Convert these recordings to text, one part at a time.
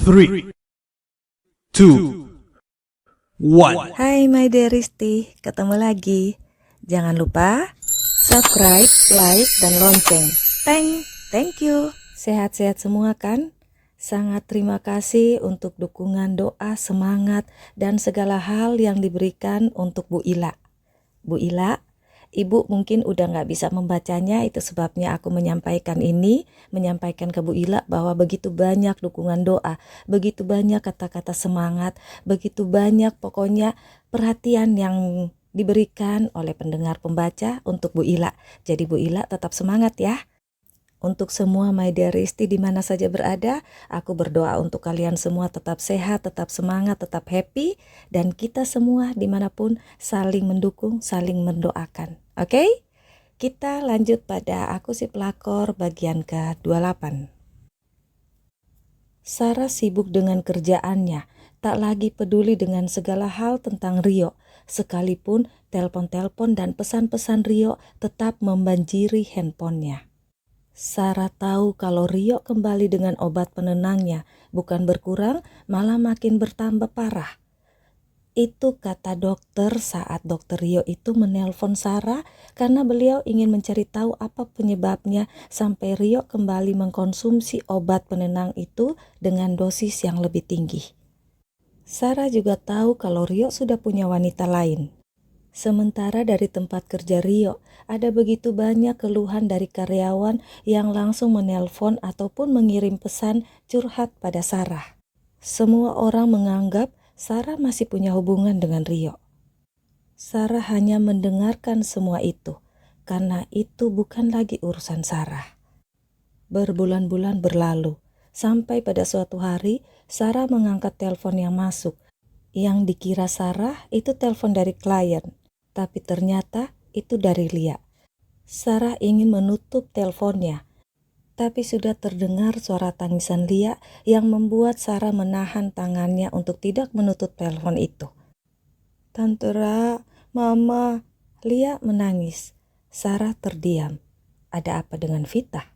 3, 2, 1. Hai my dearisti, ketemu lagi. Jangan lupa subscribe, like, dan lonceng. Thank you. Sehat-sehat semua kan? Sangat terima kasih untuk dukungan doa, semangat, dan segala hal yang diberikan untuk Bu Ila. Bu Ila, Ibu mungkin udah nggak bisa membacanya, itu sebabnya aku menyampaikan ke Bu Ila bahwa begitu banyak dukungan doa, begitu banyak kata-kata semangat, begitu banyak pokoknya perhatian yang diberikan oleh pendengar pembaca untuk Bu Ila. Jadi Bu Ila tetap semangat ya. Untuk semua my dearisti di mana saja berada, aku berdoa untuk kalian semua tetap sehat, tetap semangat, tetap happy, dan kita semua dimanapun saling mendukung, saling mendoakan. Oke? Kita lanjut pada aku si pelakor bagian ke-28. Sarah sibuk dengan kerjaannya, tak lagi peduli dengan segala hal tentang Rio, sekalipun telepon-telepon dan pesan-pesan Rio tetap membanjiri handphonenya. Sarah tahu kalau Rio kembali dengan obat penenangnya, bukan berkurang, malah makin bertambah parah. Itu kata dokter saat dokter Rio itu menelpon Sarah karena beliau ingin mencari tahu apa penyebabnya sampai Rio kembali mengkonsumsi obat penenang itu dengan dosis yang lebih tinggi. Sarah juga tahu kalau Rio sudah punya wanita lain. Sementara dari tempat kerja Rio, ada begitu banyak keluhan dari karyawan yang langsung menelpon ataupun mengirim pesan curhat pada Sarah. Semua orang menganggap Sarah masih punya hubungan dengan Rio. Sarah hanya mendengarkan semua itu, karena itu bukan lagi urusan Sarah. Berbulan-bulan berlalu, sampai pada suatu hari Sarah mengangkat telepon yang masuk. Yang dikira Sarah itu telepon dari klien. Tapi ternyata itu dari Lia. Sarah ingin menutup teleponnya, tapi sudah terdengar suara tangisan Lia yang membuat Sarah menahan tangannya untuk tidak menutup telepon itu. Tante Ra, Mama, Lia menangis. Sarah terdiam. Ada apa dengan Vita?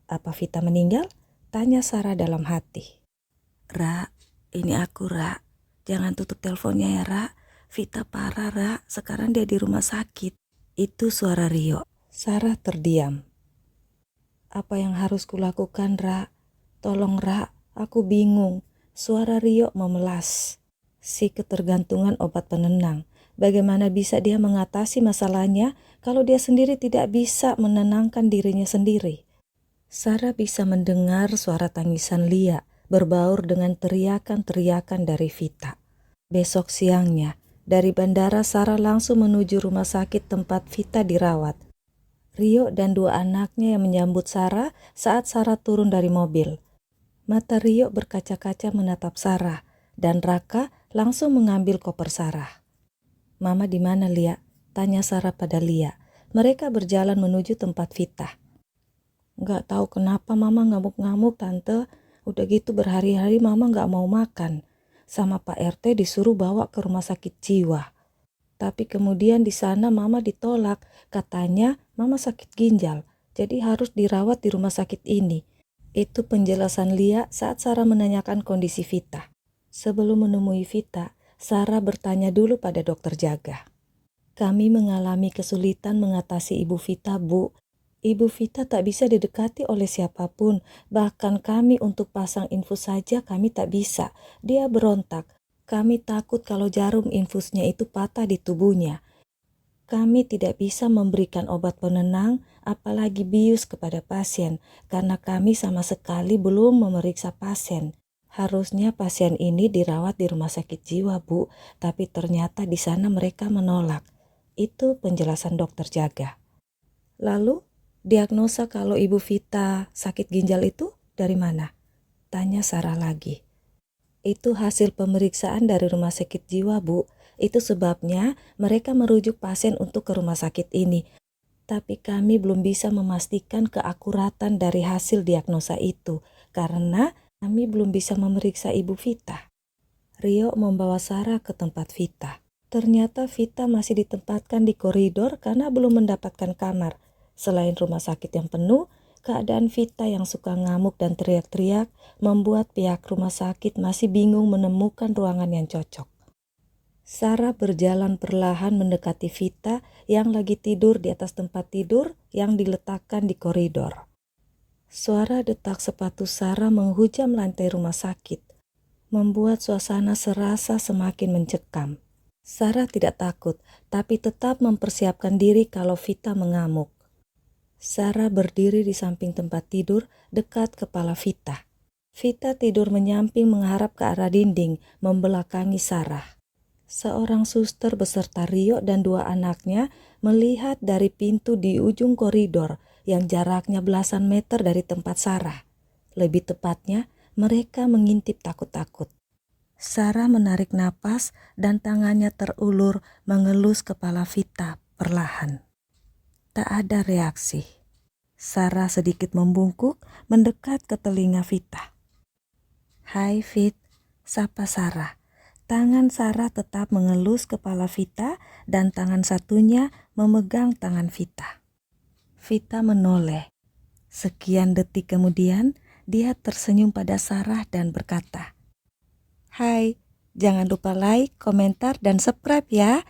Apa Vita meninggal? Tanya Sarah dalam hati. Ra, ini aku Ra. Jangan tutup teleponnya ya Ra. Vita parah Ra, sekarang dia di rumah sakit. Itu suara Rio. Sarah terdiam. Apa yang harus kulakukan Ra? Tolong Ra, aku bingung. Suara Rio memelas. Si ketergantungan obat penenang. Bagaimana bisa dia mengatasi masalahnya kalau dia sendiri tidak bisa menenangkan dirinya sendiri? Sarah bisa mendengar suara tangisan Lia berbaur dengan teriakan-teriakan dari Vita. Besok siangnya, dari bandara Sarah langsung menuju rumah sakit tempat Vita dirawat. Rio dan dua anaknya yang menyambut Sarah saat Sarah turun dari mobil. Mata Rio berkaca-kaca menatap Sarah dan Raka langsung mengambil koper Sarah. Mama di mana Lia? Tanya Sarah pada Lia. Mereka berjalan menuju tempat Vita. Nggak tahu kenapa Mama ngamuk-ngamuk Tante. Udah gitu berhari-hari Mama nggak mau makan. Sama Pak RT disuruh bawa ke rumah sakit jiwa. Tapi kemudian di sana Mama ditolak. Katanya Mama sakit ginjal, jadi harus dirawat di rumah sakit ini. Itu penjelasan Lia saat Sarah menanyakan kondisi Vita. Sebelum menemui Vita, Sarah bertanya dulu pada dokter jaga. Kami mengalami kesulitan mengatasi Ibu Vita, Bu. Ibu Vita tak bisa didekati oleh siapapun, bahkan kami untuk pasang infus saja kami tak bisa. Dia berontak. Kami takut kalau jarum infusnya itu patah di tubuhnya. Kami tidak bisa memberikan obat penenang, apalagi bius kepada pasien, karena kami sama sekali belum memeriksa pasien. Harusnya pasien ini dirawat di rumah sakit jiwa, Bu, tapi ternyata di sana mereka menolak. Itu penjelasan dokter jaga. Lalu, diagnosa kalau Ibu Vita sakit ginjal itu dari mana? Tanya Sarah lagi. Itu hasil pemeriksaan dari rumah sakit jiwa, Bu. Itu sebabnya mereka merujuk pasien untuk ke rumah sakit ini. Tapi kami belum bisa memastikan keakuratan dari hasil diagnosa itu, karena kami belum bisa memeriksa Ibu Vita. Rio membawa Sarah ke tempat Vita. Ternyata Vita masih ditempatkan di koridor karena belum mendapatkan kamar. Selain rumah sakit yang penuh, Keadaan Vita yang suka ngamuk dan teriak-teriak membuat pihak rumah sakit masih bingung menemukan ruangan yang cocok. Sarah berjalan perlahan mendekati Vita yang lagi tidur di atas tempat tidur yang diletakkan di koridor. Suara detak sepatu Sarah menghujam lantai rumah sakit, membuat suasana serasa semakin mencekam. Sarah tidak takut, tapi tetap mempersiapkan diri kalau Vita mengamuk. Sarah berdiri di samping tempat tidur dekat kepala Vita. Vita tidur menyamping menghadap ke arah dinding, membelakangi Sarah. Seorang suster beserta Rio dan 2 anaknya melihat dari pintu di ujung koridor yang jaraknya belasan meter dari tempat Sarah. Lebih tepatnya, mereka mengintip takut-takut. Sarah menarik napas dan tangannya terulur mengelus kepala Vita perlahan. Tak ada reaksi. Sarah sedikit membungkuk mendekat ke telinga Vita. "Hai Vit," sapa Sarah. Tangan Sarah tetap mengelus kepala Vita dan tangan satunya memegang tangan Vita. Vita menoleh. Sekian detik kemudian, dia tersenyum pada Sarah dan berkata, "Hai, jangan lupa like, komentar, dan subscribe ya."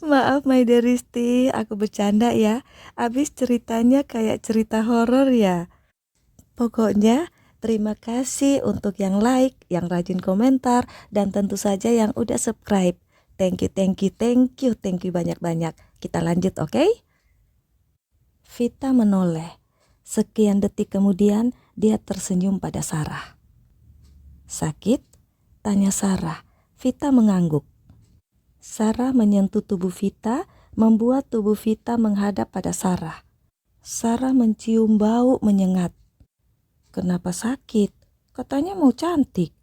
Maaf my dearisti, aku bercanda ya. Abis ceritanya kayak cerita horor ya. Pokoknya terima kasih untuk yang like, yang rajin komentar, dan tentu saja yang udah subscribe. Thank you banyak-banyak. Kita lanjut, oke? Vita menoleh. Sekian detik kemudian dia tersenyum pada Sarah. "Sakit?" tanya Sarah. Vita mengangguk. Sarah menyentuh tubuh Vita, membuat tubuh Vita menghadap pada Sarah. Sarah mencium bau menyengat. "Kenapa sakit? Katanya mau cantik,"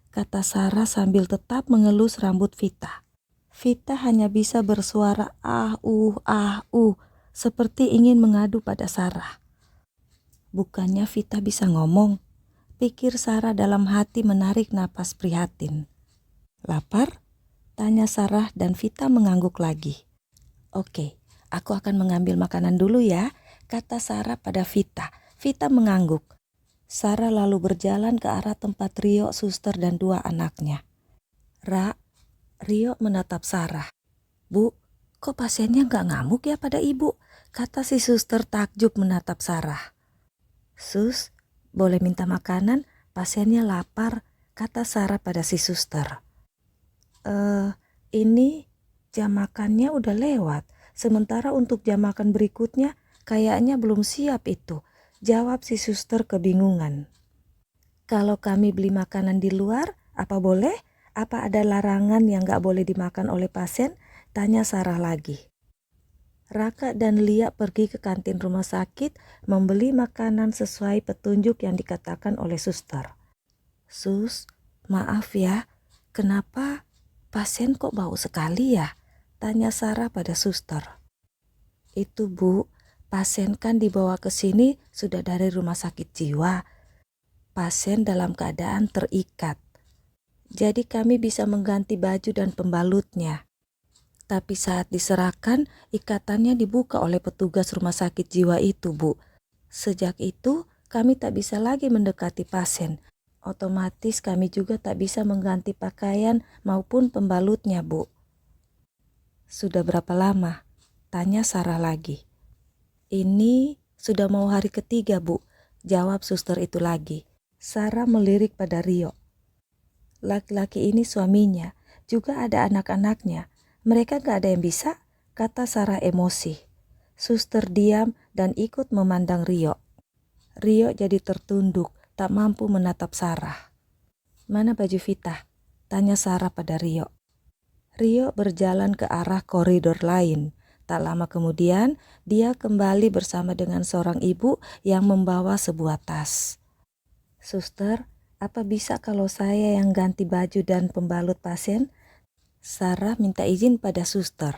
kata Sarah sambil tetap mengelus rambut Vita. Vita hanya bisa bersuara seperti ingin mengadu pada Sarah. Bukannya Vita bisa ngomong, pikir Sarah dalam hati menarik napas prihatin. "Lapar?" tanya Sarah dan Vita mengangguk lagi. "Oke, aku akan mengambil makanan dulu ya," kata Sarah pada Vita. Vita mengangguk. Sarah lalu berjalan ke arah tempat Rio, suster, dan 2 anaknya. Rio menatap Sarah. "Bu, kok pasiennya nggak ngamuk ya pada ibu?" kata si suster takjub menatap Sarah. "Sus, boleh minta makanan? Pasiennya lapar," kata Sarah pada si suster. Ini jam makannya udah lewat. Sementara untuk jam makan berikutnya kayaknya belum siap itu," jawab si suster kebingungan. "Kalau kami beli makanan di luar, apa boleh? Apa ada larangan yang gak boleh dimakan oleh pasien?" tanya Sarah lagi. Raka dan Lia pergi ke kantin rumah sakit membeli makanan sesuai petunjuk yang dikatakan oleh suster. "Sus, maaf ya, kenapa pasien kok bau sekali ya?" tanya Sarah pada suster. "Itu Bu, pasien kan dibawa ke sini sudah dari rumah sakit jiwa. Pasien dalam keadaan terikat. Jadi kami bisa mengganti baju dan pembalutnya. Tapi saat diserahkan, ikatannya dibuka oleh petugas rumah sakit jiwa itu, Bu. Sejak itu, kami tak bisa lagi mendekati pasien. Otomatis kami juga tak bisa mengganti pakaian maupun pembalutnya, Bu." "Sudah berapa lama?" tanya Sarah lagi. "Ini sudah mau hari ketiga, Bu," jawab suster itu lagi. Sarah melirik pada Rio. "Laki-laki ini suaminya, juga ada anak-anaknya. Mereka gak ada yang bisa," kata Sarah emosi. Suster diam dan ikut memandang Rio. Rio jadi tertunduk, tak mampu menatap Sarah. "Mana baju Vita?" tanya Sarah pada Rio. Rio berjalan ke arah koridor lain. Tak lama kemudian, dia kembali bersama dengan seorang ibu yang membawa sebuah tas. "Suster, apa bisa kalau saya yang ganti baju dan pembalut pasien?" Sarah minta izin pada suster.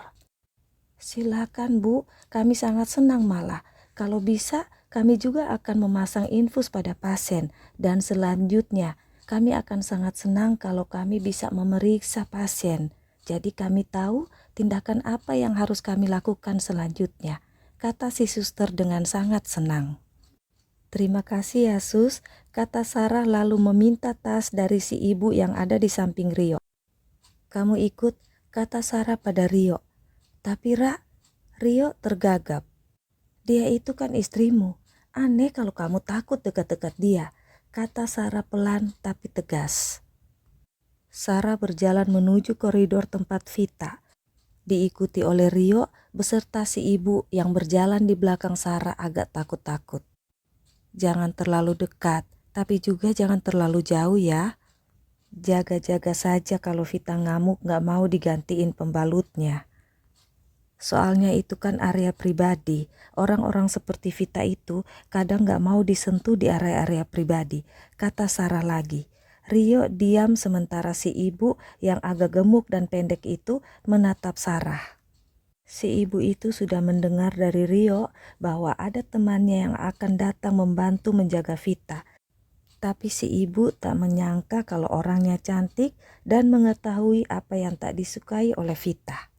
"Silakan Bu, kami sangat senang malah. Kalau bisa, kami juga akan memasang infus pada pasien. Dan selanjutnya, kami akan sangat senang kalau kami bisa memeriksa pasien," Jadi kami tahu tindakan apa yang harus kami lakukan selanjutnya, kata si suster dengan sangat senang. Terima kasih ya Sus, kata Sarah lalu meminta tas dari si ibu yang ada di samping Rio. Kamu ikut, kata Sarah pada Rio. Tapi Rio tergagap. Dia itu kan istrimu, aneh kalau kamu takut dekat-dekat dia, kata Sarah pelan tapi tegas. Sarah berjalan menuju koridor tempat Vita, diikuti oleh Rio beserta si ibu yang berjalan di belakang Sarah agak takut-takut. Jangan terlalu dekat, tapi juga jangan terlalu jauh ya. Jaga-jaga saja kalau Vita ngamuk gak mau digantiin pembalutnya. Soalnya itu kan area pribadi. Orang-orang seperti Vita itu kadang gak mau disentuh di area-area pribadi, kata Sarah lagi. Rio diam sementara si ibu yang agak gemuk dan pendek itu menatap Sarah. Si ibu itu sudah mendengar dari Rio bahwa ada temannya yang akan datang membantu menjaga Vita. Tapi si ibu tak menyangka kalau orangnya cantik dan mengetahui apa yang tak disukai oleh Vita.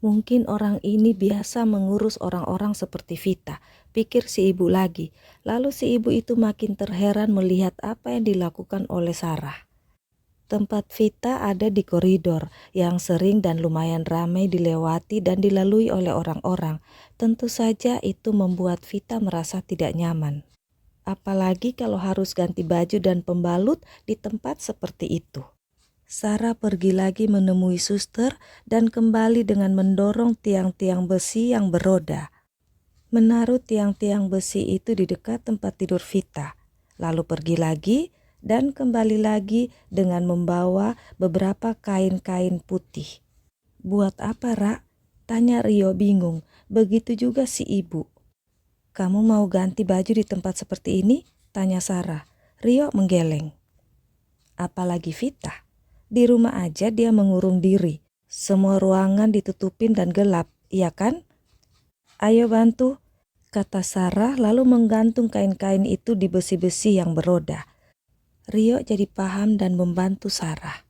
Mungkin orang ini biasa mengurus orang-orang seperti Vita, pikir si ibu lagi. Lalu si ibu itu makin terheran melihat apa yang dilakukan oleh Sarah. Tempat Vita ada di koridor yang sering dan lumayan ramai dilewati dan dilalui oleh orang-orang. Tentu saja itu membuat Vita merasa tidak nyaman. Apalagi kalau harus ganti baju dan pembalut di tempat seperti itu. Sarah pergi lagi menemui suster dan kembali dengan mendorong tiang-tiang besi yang beroda. Menaruh tiang-tiang besi itu di dekat tempat tidur Vita. Lalu pergi lagi dan kembali lagi dengan membawa beberapa kain-kain putih. Buat apa, Tanya Rio bingung. Begitu juga si ibu. Kamu mau ganti baju di tempat seperti ini? Tanya Sarah. Rio menggeleng. Apalagi Vita. Di rumah aja dia mengurung diri. Semua ruangan ditutupin dan gelap, iya kan? Ayo bantu, kata Sarah lalu menggantung kain-kain itu di besi-besi yang beroda. Rio jadi paham dan membantu Sarah.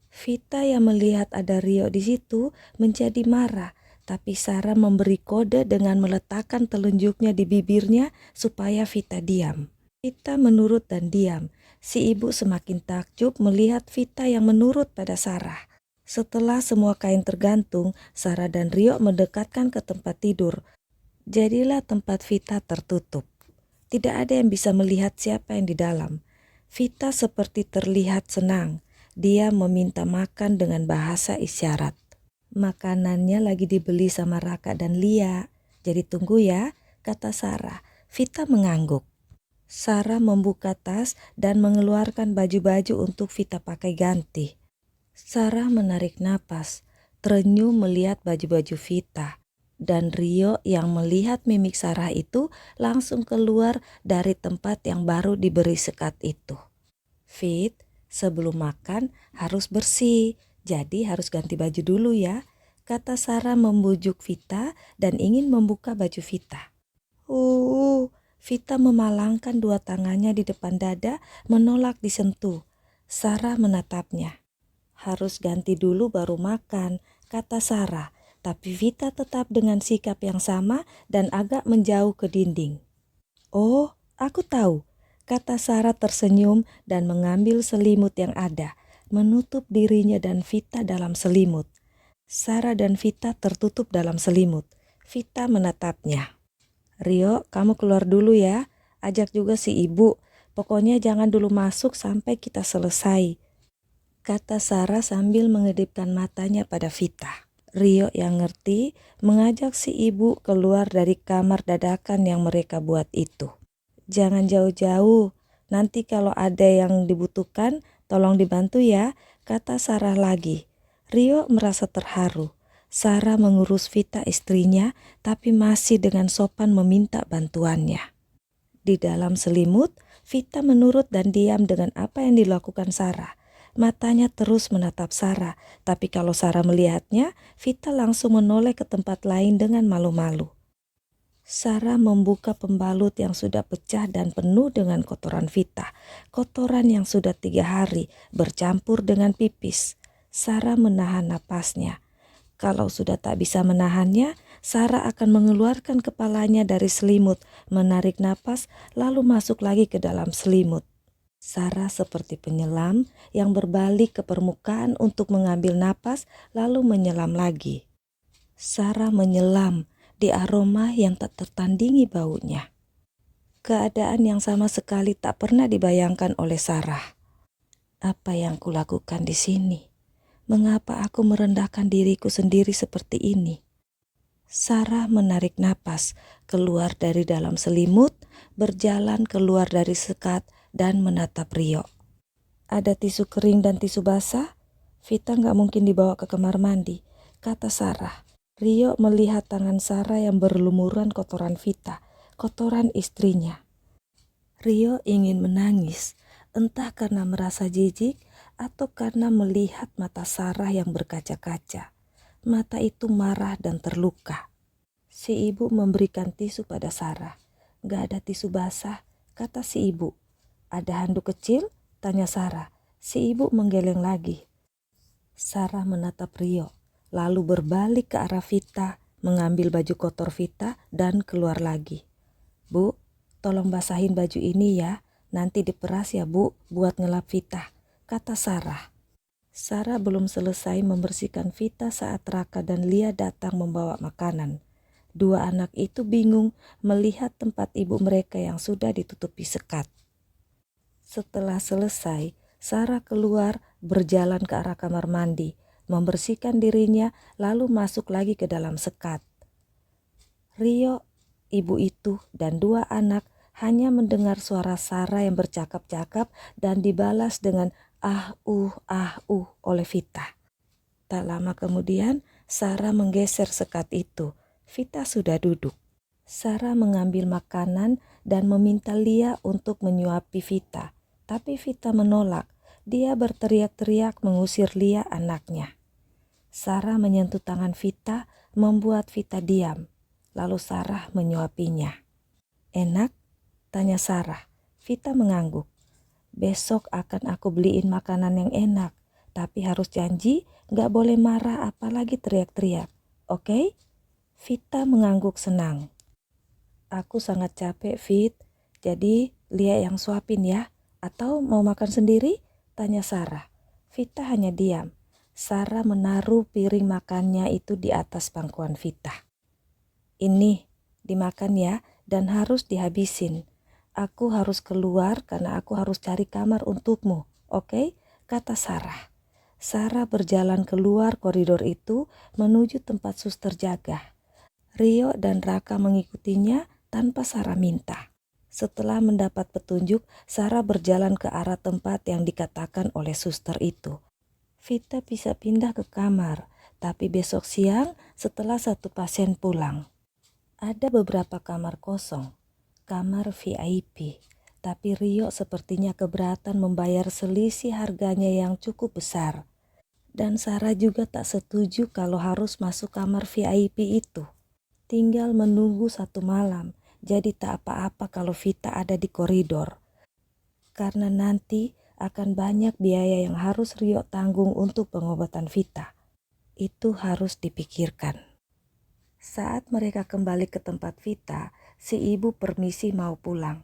Vita yang melihat ada Rio di situ menjadi marah, tapi Sarah memberi kode dengan meletakkan telunjuknya di bibirnya supaya Vita diam. Vita menurut dan diam. Si ibu semakin takjub melihat Vita yang menurut pada Sarah. Setelah semua kain tergantung, Sarah dan Rio mendekatkan ke tempat tidur. Jadilah tempat Vita tertutup. Tidak ada yang bisa melihat siapa yang di dalam. Vita seperti terlihat senang. Dia meminta makan dengan bahasa isyarat. Makanannya lagi dibeli sama Raka dan Lia. Jadi tunggu ya, kata Sarah. Vita mengangguk. Sarah membuka tas dan mengeluarkan baju-baju untuk Vita pakai ganti. Sarah menarik napas, terenyuh melihat baju-baju Vita. Dan Rio yang melihat mimik Sarah itu langsung keluar dari tempat yang baru diberi sekat itu. Fit, sebelum makan harus bersih, jadi harus ganti baju dulu ya, kata Sarah membujuk Vita dan ingin membuka baju Vita. Vita memalangkan dua tangannya di depan dada menolak disentuh. Sarah menatapnya. Harus ganti dulu baru makan, kata Sarah. Tapi Vita tetap dengan sikap yang sama dan agak menjauh ke dinding. Oh, aku tahu, kata Sarah tersenyum dan mengambil selimut yang ada, menutup dirinya dan Vita dalam selimut. Sarah dan Vita tertutup dalam selimut. Vita menatapnya. Rio, kamu keluar dulu ya, ajak juga si ibu. Pokoknya jangan dulu masuk sampai kita selesai, kata Sarah sambil mengedipkan matanya pada Vita. Rio yang ngerti mengajak si ibu keluar dari kamar dadakan yang mereka buat itu. Jangan jauh-jauh, nanti kalau ada yang dibutuhkan tolong dibantu ya, kata Sarah lagi. Rio merasa terharu. Sarah mengurus Vita istrinya tapi masih dengan sopan meminta bantuannya. Di dalam selimut, Vita menurut dan diam dengan apa yang dilakukan Sarah. Matanya terus menatap Sarah, tapi kalau Sarah melihatnya, Vita langsung menoleh ke tempat lain dengan malu-malu. Sarah membuka pembalut yang sudah pecah dan penuh dengan kotoran Vita. Kotoran yang sudah 3 hari bercampur dengan pipis. Sarah menahan napasnya. Kalau sudah tak bisa menahannya, Sarah akan mengeluarkan kepalanya dari selimut, menarik napas, lalu masuk lagi ke dalam selimut. Sarah seperti penyelam yang berbalik ke permukaan untuk mengambil napas, lalu menyelam lagi. Sarah menyelam di aroma yang tak tertandingi baunya. Keadaan yang sama sekali tak pernah dibayangkan oleh Sarah. Apa yang kulakukan di sini? Mengapa aku merendahkan diriku sendiri seperti ini? Sarah menarik napas, keluar dari dalam selimut, berjalan keluar dari sekat dan menatap Rio. Ada tisu kering dan tisu basah? Vita gak mungkin dibawa ke kamar mandi, kata Sarah. Rio melihat tangan Sarah yang berlumuran kotoran Vita, kotoran istrinya. Rio ingin menangis, entah karena merasa jijik atau karena melihat mata Sarah yang berkaca-kaca. Mata itu marah dan terluka. Si ibu memberikan tisu pada Sarah. Gak ada tisu basah, kata si ibu. Ada handuk kecil? Tanya Sarah. Si ibu menggeleng lagi. Sarah menatap Rio, lalu berbalik ke arah Vita, mengambil baju kotor Vita dan keluar lagi. Bu, tolong basahin baju ini ya, nanti diperas ya bu, buat ngelap Vita, kata Sarah. Sarah belum selesai membersihkan Vita saat Raka dan Lia datang membawa makanan. Dua anak itu bingung melihat tempat ibu mereka yang sudah ditutupi sekat. Setelah selesai, Sarah keluar berjalan ke arah kamar mandi, membersihkan dirinya lalu masuk lagi ke dalam sekat. Rio, ibu itu, dan dua anak hanya mendengar suara Sarah yang bercakap-cakap dan dibalas dengan oleh Vita. Tak lama kemudian, Sarah menggeser sekat itu. Vita sudah duduk. Sarah mengambil makanan dan meminta Lia untuk menyuapi Vita. Tapi Vita menolak. Dia berteriak-teriak mengusir Lia anaknya. Sarah menyentuh tangan Vita, membuat Vita diam. Lalu Sarah menyuapinya. Enak? Tanya Sarah. Vita mengangguk. Besok akan aku beliin makanan yang enak. Tapi harus janji gak boleh marah apalagi teriak-teriak. Oke? Vita mengangguk senang. Aku sangat capek, Fit. Jadi Lia yang suapin ya. Atau mau makan sendiri? Tanya Sarah. Vita hanya diam. Sarah menaruh piring makannya itu di atas pangkuan Vita. Ini dimakan ya dan harus dihabisin. Aku harus keluar karena aku harus cari kamar untukmu. Oke? Kata Sarah. Sarah berjalan keluar koridor itu menuju tempat suster jaga. Rio dan Raka mengikutinya tanpa Sarah minta. Setelah mendapat petunjuk, Sarah berjalan ke arah tempat yang dikatakan oleh suster itu. Vita bisa pindah ke kamar, tapi besok siang setelah satu pasien pulang. Ada beberapa kamar kosong, kamar VIP, tapi Rio sepertinya keberatan membayar selisih harganya yang cukup besar. Dan Sarah juga tak setuju kalau harus masuk kamar VIP itu. Tinggal menunggu satu malam. Jadi tak apa-apa kalau Vita ada di koridor. Karena nanti akan banyak biaya yang harus Rio tanggung untuk pengobatan Vita. Itu harus dipikirkan. Saat mereka kembali ke tempat Vita, si ibu permisi mau pulang.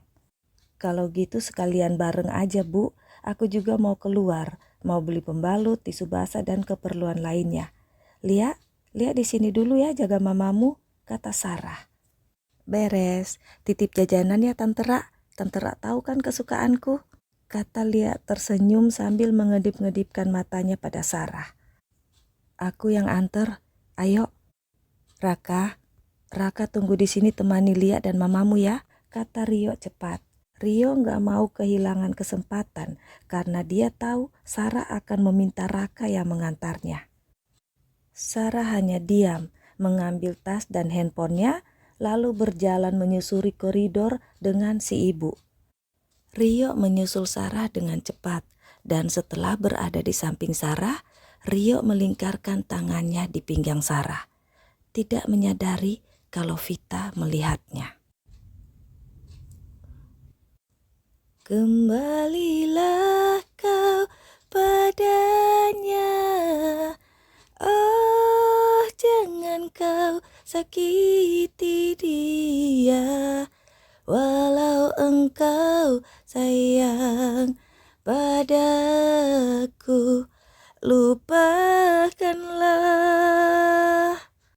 Kalau gitu sekalian bareng aja bu, aku juga mau keluar. Mau beli pembalut, tisu basah dan keperluan lainnya. Lia di sini dulu ya jaga mamamu, kata Sarah. Beres, titip jajanan ya Tante Ra. Tante Ra tahu kan kesukaanku, kata Lia tersenyum sambil mengedip-ngedipkan matanya pada Sarah. Aku yang anter, ayo. Raka tunggu di sini temani Lia dan mamamu ya, kata Rio cepat. Rio gak mau kehilangan kesempatan karena dia tahu Sarah akan meminta Raka yang mengantarnya. Sarah hanya diam, mengambil tas dan handphonenya, lalu berjalan menyusuri koridor dengan si ibu. Rio menyusul Sarah dengan cepat, dan setelah berada di samping Sarah, Rio melingkarkan tangannya di pinggang Sarah, tidak menyadari kalau Vita melihatnya. Kembalilah kau padanya, sakiti dia. Walau engkau sayang padaku, lupa